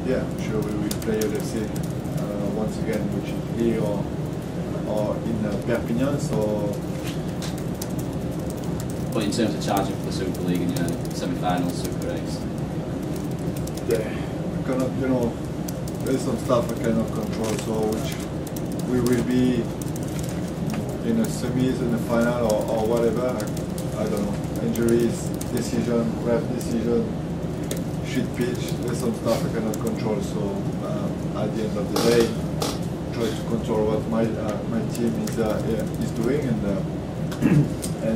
Yeah, I'm sure we will play LFC once again, which is here or in Perpignan. So, but in terms of charging for the Super League and semi-finals, Super 8s, yeah, I cannot, there's some stuff I cannot control. So, which we will be in a semis, in a final, or whatever. I don't know. Injuries, decision, ref decision, shit pitch. There's some stuff I cannot control. So at the end of the day, try to control what my team is doing, and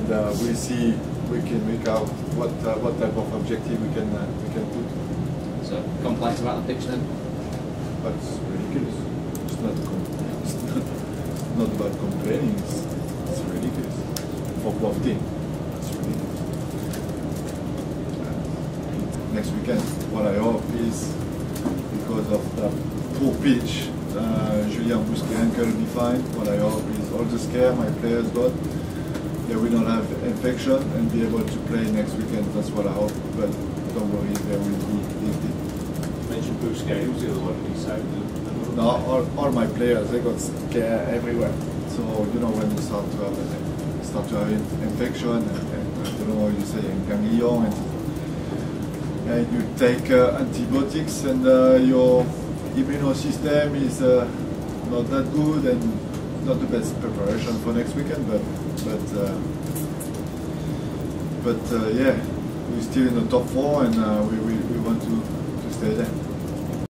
we'll see week in, week out what type of objective we can put. So complaints about the pitch then? But it's ridiculous. It's not about complaining. It's ridiculous for both teams. It's ridiculous. Next weekend, what I hope is, because of the poor pitch, Julien Bousquet ankle will be fine. What I hope is all the scare my players got, they will not have infection and be able to play next weekend. That's what I hope. But don't worry, there will be. You mentioned Bousquet, who's the other one you said? No, all my players, they got scare everywhere. So when you start to have infection and you say ganglion and you take antibiotics and your immune system is not that good and not the best preparation for next weekend, but yeah, we're still in the top 4 and we want to stay there.